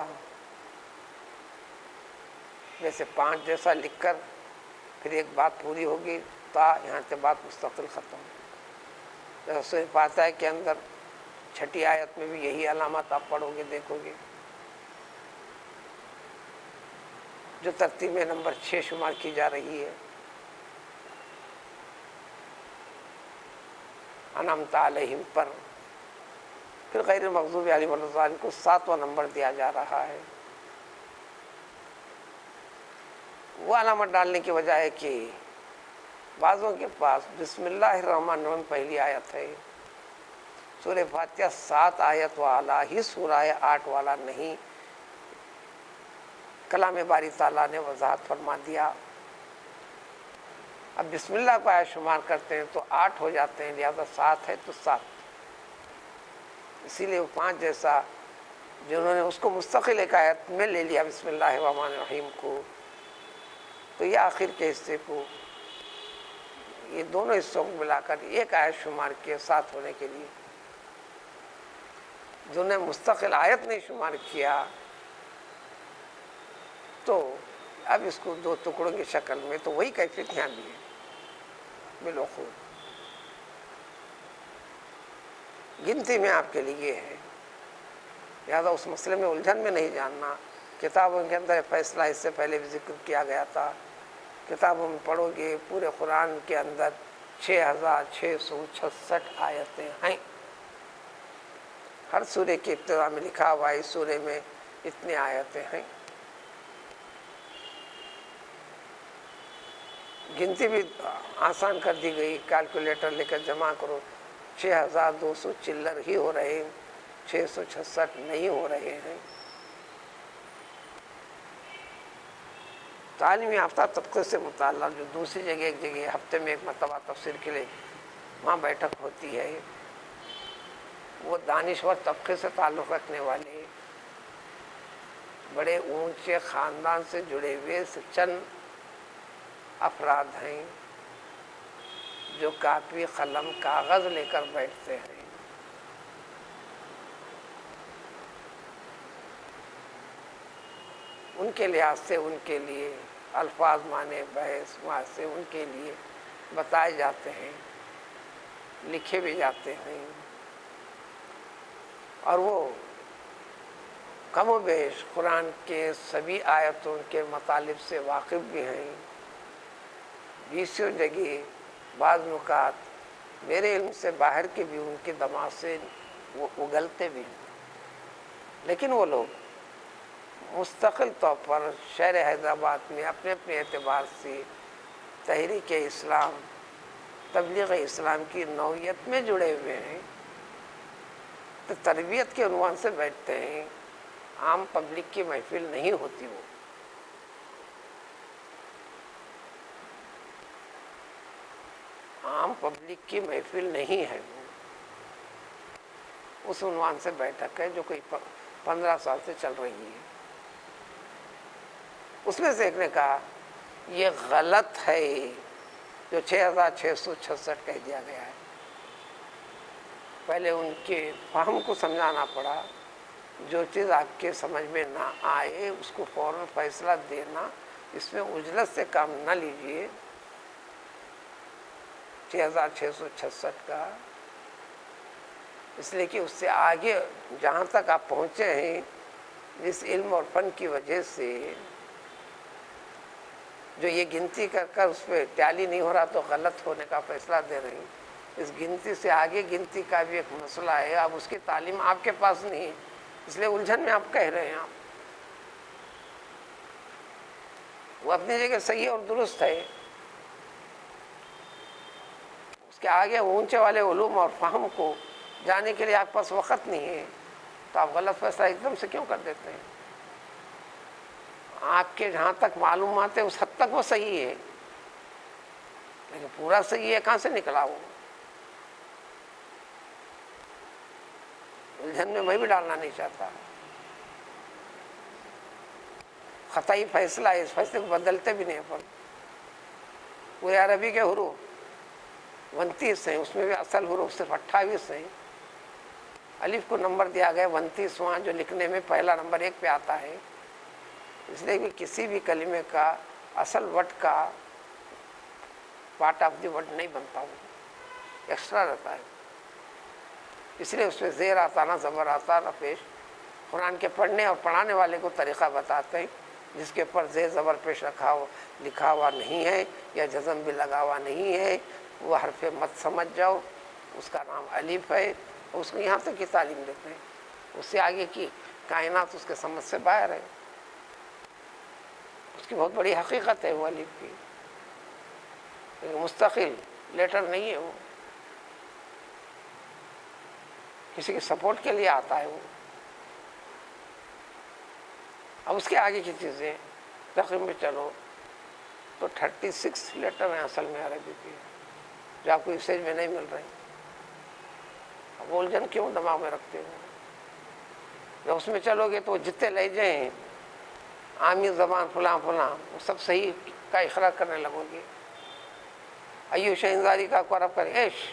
جیسے 5 جیسا لکھ کر پھر ایک بات پوری ہوگی تا، یہاں سے بات مستقل ختم. جیسے سورہ فاتحہ کے اندر چھٹی آیت میں بھی یہی علامات آپ پڑھو گے، دیکھو گے، جو ترتیب میں نمبر 6 شمار کی جا رہی ہے. انعمت علیہم پر پھر غیر المغضوب علیہم ولا الضالین کو 7واں نمبر دیا جا رہا ہے. وہ علامت ڈالنے کی وجہ ہے کہ بعضوں کے پاس بسم اللہ الرحمن الرحیم پہلی آیت ہے، سورہ فاتحہ 7 آیت والا ہی سورہ 8 والا نہیں. کلام باری تعالیٰ نے وضاحت فرما دیا. اب بسم اللہ کو آیت شمار کرتے ہیں تو 8 ہو جاتے ہیں، لہذا 7 ہے تو 7. اسی لیے وہ 5 جیسا جنہوں نے اس کو مستقل ایک آیت میں لے لیا بسم اللہ الرحمن الرحیم کو، تو یہ آخر کے حصے کو، یہ دونوں حصوں کو ملا کر ایک آیت شمار کیے 7 ہونے کے لیے. جنہوں نے مستقل آیت نہیں شمار کیا تو اب اس کو 2 ٹکڑوں کی شکل میں، تو وہی کیفیت یہاں بھی ہے بالخود. گنتی میں آپ کے لیے ہے، لہٰذا اس مسئلے میں الجھن میں نہیں جاننا. کتابوں کے اندر فیصلہ اس سے پہلے بھی ذکر کیا گیا تھا. کتابوں میں پڑھو گے پورے قرآن کے اندر 6666 آیتیں ہیں. ہر سورے کی ابتدا میں لکھا ہوا ہے اس سورے میں اتنی آیتیں ہیں. گنتی بھی آسان کر دی گئی، کیلکولیٹر لے کر جمع کرو، 6200 چلر ہی ہو رہے ہیں، 666 نہیں ہو رہے ہیں. تعلیم یافتہ طبقے سے متعلق جو دوسری جگہ ایک جگہ ہفتے میں ایک مرتبہ تفسیر کے لیے وہاں بیٹھک ہوتی ہے، وہ دانشور طبقے سے تعلق رکھنے والے بڑے اونچے خاندان سے جڑے ہوئے چند افراد ہیں جو کاپی قلم کاغذ لے کر بیٹھتے ہیں. ان کے لحاظ سے ان کے لیے الفاظ معنی بحث سے ان کے لیے بتائے جاتے ہیں، لکھے بھی جاتے ہیں، اور وہ کم و بیش قرآن کے سبھی آیتوں کے مطالب سے واقف بھی ہیں. بیسوں جگہ بعض نکات میرے علم سے باہر کے بھی ان کے دماغ سے وہ اگلتے بھی ہیں. لیکن وہ لوگ مستقل طور پر شہر حیدرآباد میں اپنے اپنے اعتبار سے تحریک اسلام، تبلیغ اسلام کی نوعیت میں جڑے ہوئے ہیں، تو تربیت کے عنوان سے بیٹھتے ہیں. عام پبلک کی محفل نہیں ہوتی، وہ عام پبلک کی محفل نہیں ہے، وہ اس عنوان سے بیٹھک ہے جو کوئی 15 سال سے چل رہی ہے. اس میں سے ایک نے کہا یہ غلط ہے جو 6666 کہہ دیا گیا ہے. پہلے ان کے فہم کو سمجھانا پڑا. جو چیز آپ کے سمجھ میں نہ آئے اس کو فوراً فیصلہ دینا، اس میں عجلت سے کام نہ لیجیے. 6666 کا اس لیے کہ اس سے آگے جہاں تک آپ پہنچے ہیں جس علم اور فن کی وجہ سے، جو یہ گنتی کر کر اس پہ ٹیلی نہیں ہو رہا تو غلط ہونے کا فیصلہ دے رہے ہیں، اس گنتی سے آگے گنتی کا بھی ایک مسئلہ ہے. اب اس کی تعلیم آپ کے پاس نہیں ہے، اس لیے الجھن میں آپ کہہ رہے ہیں. آپ وہ اپنی جگہ صحیح اور درست ہے، اس کے آگے اونچے والے علوم اور فہم کو جانے کے لیے آپ کے پاس وقت نہیں ہے، تو آپ غلط فیصلہ ایک دم سے کیوں کر دیتے ہیں؟ آپ کے جہاں تک معلومات ہے اس حد تک وہ صحیح ہے، لیکن پورا صحیح ہے کہاں سے نکلا وہ؟ الجھن میں میں بھی ڈالنا نہیں چاہتا. خطائی فیصلہ ہے، اس فیصلے کو بدلتے بھی نہیں. پر پورے عربی کے حروف 29 ہیں، اس میں بھی اصل حروف صرف 28 ہیں. الف کو نمبر دیا گیا 29واں، جو لکھنے میں پہلا نمبر 1 پہ آتا ہے. اس لیے کہ کسی بھی کلمے کا اصل وٹ کا پارٹ آف دی ورڈ نہیں بنتا، وہ ایکسٹرا رہتا ہے، اس لیے اس میں زیر آتانا زبر آتانا پیش قرآن کے پڑھنے اور پڑھانے والے کو طریقہ بتاتے ہیں، جس کے اوپر زیر زبر پیش لکھا ہوا نہیں ہے یا جزم بھی لگا ہوا نہیں ہے، وہ حرف مت سمجھ جاؤ، اس کا نام الف ہے، اس کو یہاں تک کی تعلیم دیتے ہیں، اس سے آگے کی کائنات اس کے سمجھ سے باہر ہے، اس کی بہت بڑی حقیقت ہے وہ الف کی، لیکن مستقل لیٹر نہیں ہے، وہ کسی کے سپورٹ کے لیے آتا ہے وہ۔ اب اس کے آگے کی چیزیں تقریب میں چلو تو 36 لیٹر ہیں اصل میں عربی کی، جو آپ کو اسٹیج میں نہیں مل رہے، اب الجھن کیوں دماغ میں رکھتے ہو؟ جب اس میں چلو گے تو جتنے لہجے ہیں عامی زبان فلاں فلاں وہ سب صحیح کا اخراج کرنے لگو گے۔ ایو شہنزاری کا کو عرب کرے ایش،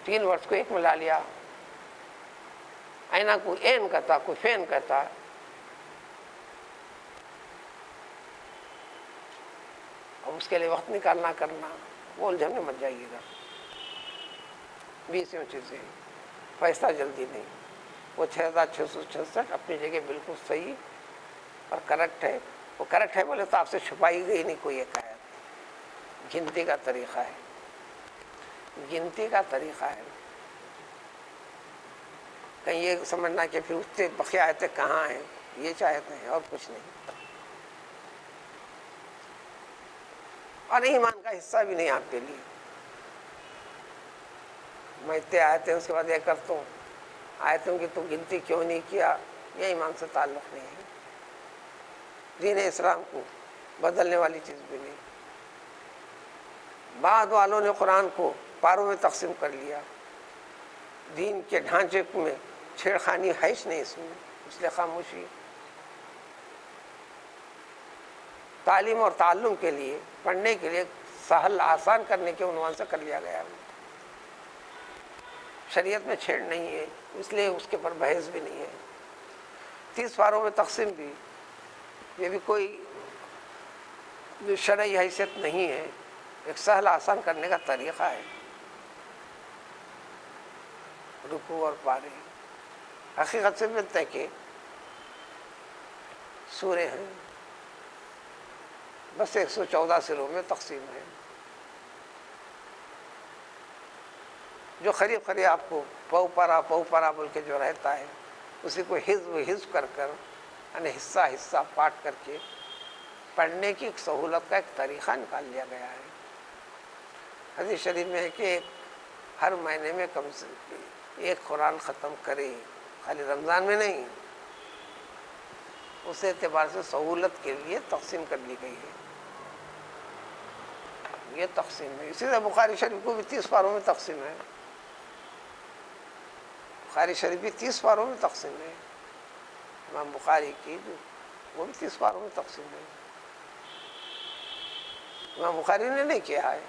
3 ورڈز کو ایک ملا لیا، اینا کو این کہتا، کوئی فین کہتا، اب اس کے لیے وقت نکالنا کرنا، وہ الجھن میں مت جائیے گا۔ 20 چیزیں فیصلہ جلدی نہیں، وہ 6666 اپنی جگہ بالکل صحیح اور کریکٹ ہے، وہ کریکٹ ہے بولے تو آپ سے چھپائی گئی نہیں کوئی ایک آیت، گنتی کا طریقہ ہے، گنتی کا طریقہ ہے، کہیں یہ سمجھنا کہ پھر اس سے بقیہ آیتیں کہاں ہیں، یہ چاہتے ہیں اور کچھ نہیں، اور ایمان کا حصہ بھی نہیں آپ کے لیے۔ میں اتنے آیتیں اس کے بعد یہ کرتا ہوں، آیتوں کی تو گنتی کیوں نہیں کیا، یہ ایمان سے تعلق نہیں ہے، دین اسلام کو بدلنے والی چیز بھی نہیں۔ بعد والوں نے قرآن کو پاروں میں تقسیم کر لیا، دین کے ڈھانچے میں چھیڑخانی ہے ہی نہیں، اس لیے خاموشی۔ تعلیم اور تعلم کے لیے، پڑھنے کے لیے سہل آسان کرنے کے عنوان سے کر لیا گیا ہے، شریعت میں چھیڑ نہیں ہے، اس لیے اس کے پر بحث بھی نہیں ہے۔ 30 پاروں میں تقسیم بھی، یہ بھی کوئی شرعی حیثیت نہیں ہے، ایک سہل آسان کرنے کا طریقہ ہے۔ رکوع اور پارے حقیقت سے ملتے ہیں کہ سورے ہیں، بس 114 سوروں میں تقسیم ہے، جو قریب قریب آپ کو پو پرا بول کے جو رہتا ہے، اسی کو حزب کر یعنی حصہ حصہ پاٹ کر کے پڑھنے کی ایک سہولت کا ایک طریقہ نکال لیا گیا ہے۔ حدیث شریف میں ہے کہ ہر مہینے میں کم سے ایک قرآن ختم کرے، خالی رمضان میں نہیں، اس اعتبار سے سہولت کے لیے تقسیم کر لی گئی ہے، یہ تقسیم ہے۔ اسی طرح بخاری شریف کو بھی 30 پاروں میں تقسیم ہے، بخاری شریف بھی 30 پاروں میں تقسیم ہے، امام بخاری کی وہ بھی 30 پاروں میں تقسیم ہے، امام بخاری نے نہیں کیا ہے،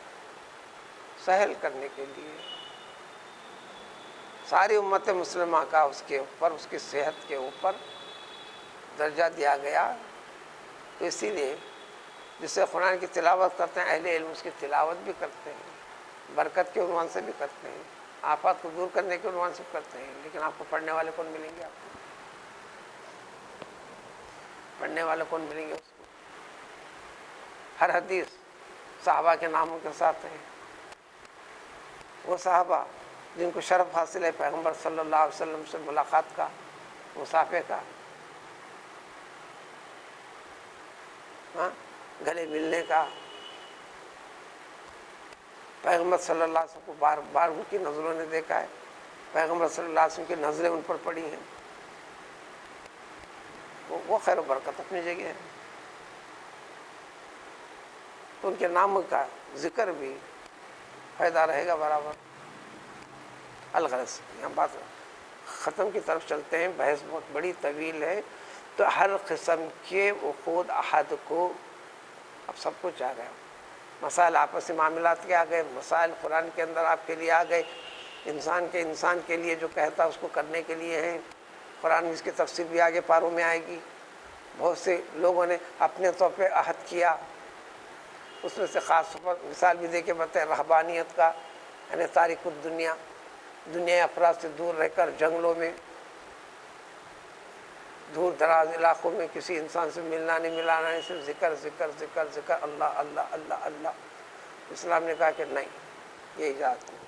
سہل کرنے کے لیے ساری امت مسلمہ کا اس کے اوپر، اس کی صحت کے اوپر درجہ دیا گیا، تو اسی لیے جسے قرآن کی تلاوت کرتے ہیں اہل علم اس کی تلاوت بھی کرتے ہیں، برکت کے عنوان سے بھی کرتے ہیں، آفات کو دور کرنے کے عنوان سے کرتے ہیں، لیکن آپ کو پڑھنے والے کون ملیں گے؟ آپ کو پڑھنے والے کون ملیں گے؟ اس کو ہر حدیث صحابہ کے ناموں کے ساتھ ہے، وہ صحابہ جن کو شرف حاصل ہے پیغمبر صلی اللہ علیہ وسلم سے ملاقات کا، مصافحے کا، گلے ملنے کا، پیغمبر صلی اللہ علیہ وسلم کو بار بار ان کی نظروں نے دیکھا ہے، پیغمبر صلی اللہ علیہ وسلم کی نظریں ان پر پڑی ہیں، وہ خیر و برکت اپنی جگہ ہے، تو ان کے نام کا ذکر بھی فائدہ رہے گا برابر۔ الغرض یہاں بات ختم کی طرف چلتے ہیں، بحث بہت بڑی طویل ہے، تو ہر قسم کے عقود احد کو اب سب کچھ آ گیا، مسائل آپسی معاملات کے آ گئے، مسائل قرآن کے اندر آپ کے لیے آ گئے، انسان کے لیے جو کہتا اس کو کرنے کے لیے ہیں، قرآن اس کی تفسیر بھی آگے پاروں میں آئے گی۔ بہت سے لوگوں نے اپنے طور پہ عہد کیا اس میں سے خاص مثال بھی دے کے بتائیں رہبانیت کا، یعنی تارک الدنیا، دنیا افراد سے دور رہ کر جنگلوں میں، دور دراز علاقوں میں کسی انسان سے ملنا نہیں ملانا نہیں، صرف ذکر ذکر ذکر ذکر، اللہ اللہ اللہ اللہ۔ اسلام نے کہا کہ نہیں، یہ اجازت نہیں۔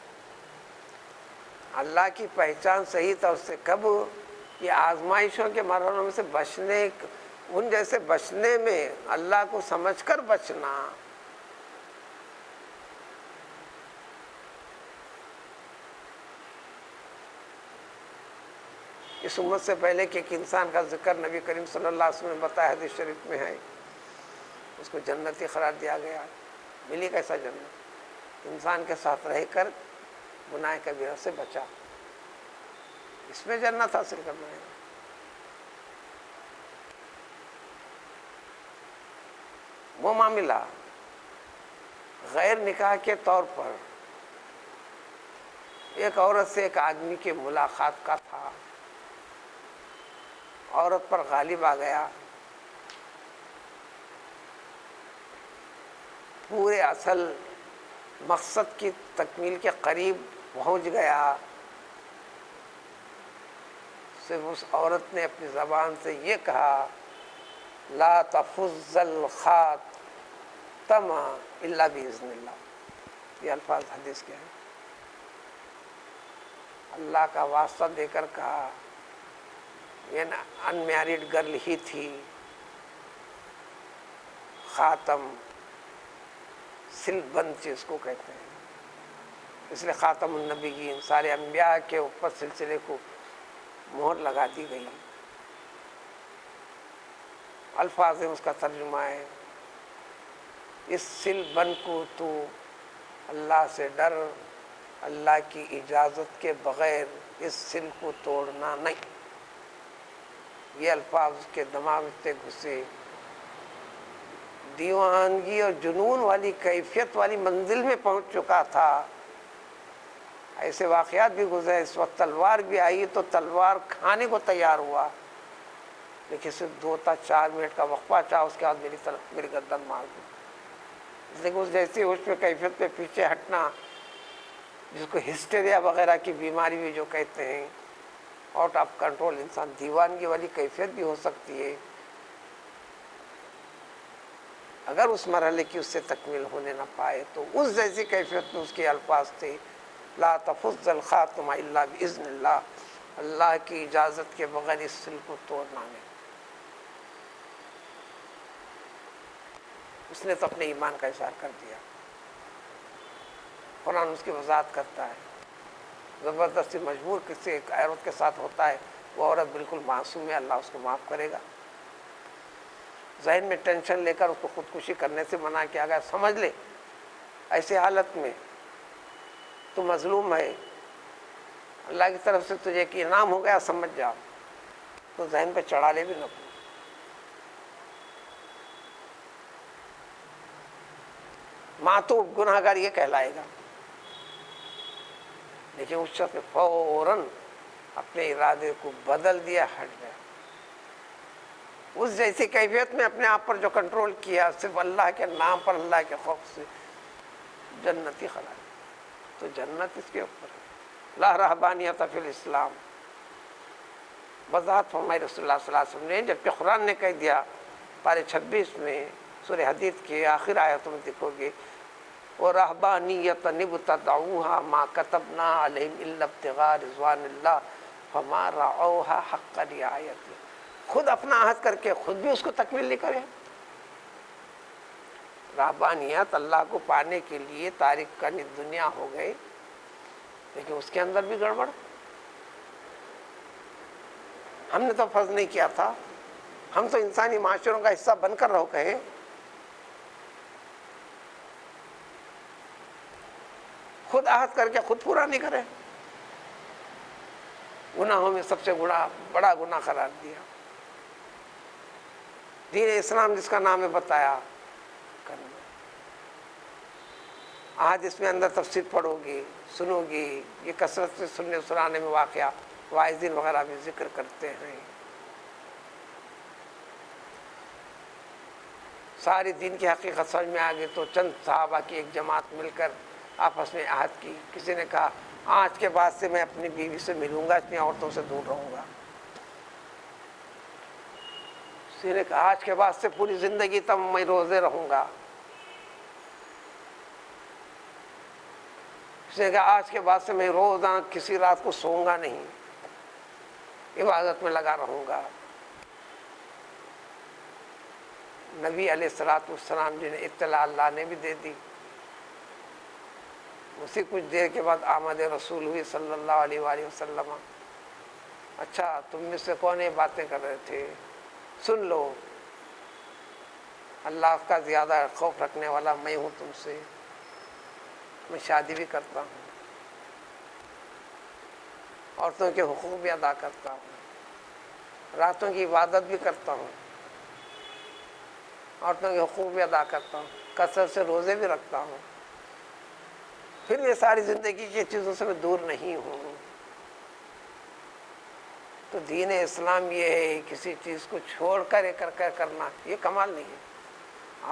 اللہ کی پہچان صحیح طور سے کب؟ یہ آزمائشوں کے مرحلوں میں سے بچنے، ان جیسے بچنے میں اللہ کو سمجھ کر بچنا۔ اس امت سے پہلے کہ ایک انسان کا ذکر نبی کریم صلی اللہ علیہ وسلم نے بتایا، حدیث شریف میں ہے، اس کو جنتی قرار دیا گیا۔ ملی کیسا جنت؟ انسان کے ساتھ رہ کر گناہ کبیرہ سے بچا، اس میں جنت حاصل کرنا ہے۔ وہ معاملہ غیر نکاح کے طور پر ایک عورت سے ایک آدمی کی ملاقات کا تھا، عورت پر غالب آ گیا، پورے اصل مقصد کی تکمیل کے قریب پہنچ گیا۔ صرف اس عورت نے اپنی زبان سے یہ کہا، لا تفز الخاتم الا باذن اللہ۔ یہ الفاظ حدیث کے ہیں، اللہ کا واسطہ دے کر کہا۔ یہ ان میریڈ گرل ہی تھی، خاتم سل بند چیز کو کہتے ہیں، اس لیے خاتم النبیین، سارے انبیاء کے اوپر سلسلے کو مہر لگا دی گئی۔ الفاظ میں اس کا ترجمہ ہے، اس سل بند کو تو اللہ سے ڈر، اللہ کی اجازت کے بغیر اس سل کو توڑنا نہیں۔ یہ الفاظ اس کے دماغ سے گھسے، دیوانگی اور جنون والی کیفیت والی منزل میں پہنچ چکا تھا۔ ایسے واقعات بھی گزرے، اس وقت تلوار بھی آئی تو تلوار کھانے کو تیار ہوا، لیکن صرف 2 تا 4 منٹ کا وقفہ چاہا، اس کے بعد میری گردن مار دی۔ لیکن اس جیسی ہوش میں کیفیت پہ پیچھے ہٹنا، جس کو ہسٹیریا وغیرہ کی بیماری بھی جو کہتے ہیں، آؤٹ آف کنٹرول انسان، دیوانگی والی کیفیت بھی ہو سکتی ہے اگر اس مرحلے کی اس سے تکمیل ہونے نہ پائے تو۔ اس جیسی کیفیت میں اس کے الفاظ تھے، لا تفز الخاتم الا باذن اللہ، اللہ کی اجازت کے بغیر اس سل کو توڑنا نہیں۔ اس نے تو اپنے ایمان کا اظہار کر دیا۔ قرآن اس کی وضاحت کرتا ہے، زبردستی مجبور کسی ایک عورت کے ساتھ ہوتا ہے، وہ عورت بالکل معصوم ہے، اللہ اس کو معاف کرے گا۔ ذہن میں ٹینشن لے کر اس کو خودکشی کرنے سے منع کیا گیا۔ سمجھ لے ایسی حالت میں تو مظلوم ہے، اللہ کی طرف سے تجھے ایک انعام ہو گیا، سمجھ جا، تو ذہن پہ چڑھا لے بھی نہ۔ معتوب گناہ گار یہ کہلائے گا، لیکن اس شخص نے فوراً اپنے ارادے کو بدل دیا، ہٹ گیا۔ اس جیسی کیفیت میں اپنے آپ پر جو کنٹرول کیا، صرف اللہ کے نام پر، اللہ کے خوف سے، جنتی خلا۔ تو جنت اس کے اوپر ہے۔ لا رہبانیت فی الاسلام، وضاحت فرمائی رسول اللہ صلی اللہ علیہ وسلم نے، جبکہ قرآن نے کہہ دیا پارے 26 میں سورہ حدید کے آخر آیتوں میں دیکھو گے، وَرَهْبَانِيَّةً ابْتَدَعُوهَا مَا كَتَبْنَا عَلَيْهِمْ إِلَّا ابْتِغَاءَ رِضْوَانِ اللَّهِ فَمَا رَعَوْهَا حَقَّ رِعَایَتِهِ۔ خود اپنا عہد کر کے خود بھی اس کو تکمیل نہیں کرے۔ رہبانیت اللہ کو پانے کے لیے تارک کنی دنیا ہو گئے، لیکن اس کے اندر بھی گڑبڑ۔ ہم نے تو فرض نہیں کیا تھا، ہم تو انسانی معاشروں کا حصہ بن کر رہو کہیں، خود عہد کر کے خود پورا نہیں کرے، گناہوں میں سب سے بڑا گناہ قرار دیا۔ دین اسلام جس کا نام ہے بتایا کرنا، آج اس میں اندر تفسیر پڑھو گی، سنو گی، یہ کثرت سے سننے سنانے میں واقعہ واعظین وغیرہ بھی ذکر کرتے ہیں۔ ساری دین کی حقیقت سمجھ میں آ گئی تو چند صحابہ کی ایک جماعت مل کر آپس میں عہد کی. کسی نے کہا آج کے بعد سے میں اپنی بیوی سے ملوں گا, اتنی عورتوں سے دور رہوں گا. کسی نے کہا آج کے بعد سے پوری زندگی تک میں روزے رہوں گا. کسی نے کہا آج کے بعد سے میں روزانہ کسی رات کو سوؤں گا نہیں, عبادت میں لگا رہوں گا. نبی علیہ الصلوۃ والسلام جی نے اطلاع اللہ نے بھی دے دی. اسی کچھ دیر کے بعد آمد رسول ہوئی صلی اللہ علیہ وآلہ وسلم. اچھا تم میں سے کون یہ باتیں کر رہے تھے, سن لو, اللہ کا زیادہ خوف رکھنے والا میں ہوں تم سے. میں شادی بھی کرتا ہوں, عورتوں کے حقوق بھی ادا کرتا ہوں, راتوں کی عبادت بھی کرتا ہوں, عورتوں کے حقوق بھی ادا کرتا ہوں, کثرت سے روزے بھی رکھتا ہوں, پھر یہ ساری زندگی کی چیزوں سے میں دور نہیں ہوں. تو دین اسلام یہ ہے کسی چیز کو چھوڑ کر یہ کر کرنا, یہ کمال نہیں ہے.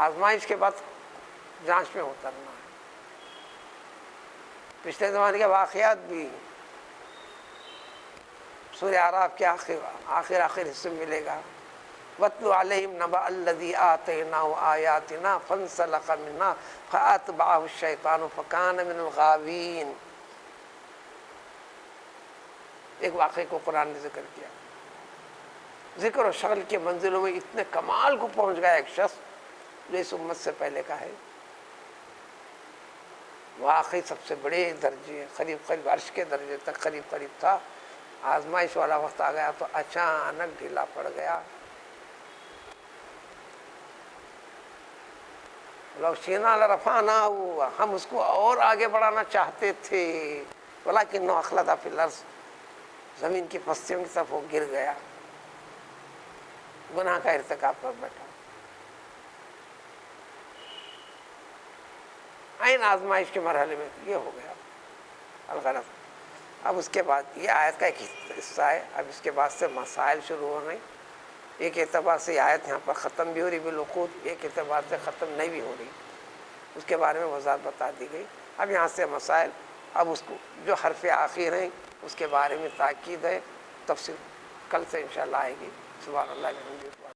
آزمائش کے بعد جانچ میں اترنا ہے. پچھلے زمانے کے واقعات بھی سورہ اعراف کے آخر حصے میں ملے گا. وَاتْلُ عَلَيْهِمْ نَبَأَ الَّذِي آتَيْنَاهُ آيَاتِنَا فَانسَلَخَ مِنْهَا فَأَتْبَعَهُ الشَّيْطَانُ فَكَانَ مِنَ الْغَاوِينَ. ایک واقعے کو قرآن نے ذکر کیا. ذکر و شغل کے منزلوں میں اتنے کمال کو پہنچ گیا ایک شخص جو اس امت سے پہلے کا ہے, واقعی سب سے بڑے درجے, قریب عرش کے درجے تک قریب تھا. آزمائش والا وقت آ گیا تو اچانک ڈھیلا پڑ گیا. لو شئنا لرفعناہ, ہم اس کو اور آگے بڑھانا چاہتے تھے, ولکنہ اخلد فی الارض, زمین کی پستیوں کی طرف وہ گر گیا, گناہ کا ارتکاب کر بیٹھا. عین آزمائش کے مرحلے میں یہ ہو گیا الغرض. اب اس کے بعد یہ آیت کا ایک حصہ ہے. اب اس کے بعد سے مسائل شروع ہو رہے ہیں. ایک اعتبار سے یہ آیت یہاں پر ختم بھی ہو رہی بالوقوع, ایک اعتبار سے ختم نہیں بھی ہو رہی, اس کے بارے میں وضاحت بتا دی گئی. اب یہاں سے مسائل, اب اس کو جو حرف آخر ہیں اس کے بارے میں تاکید ہے, تفصیل کل سے انشاءاللہ آئے گی. سبحان اللہ.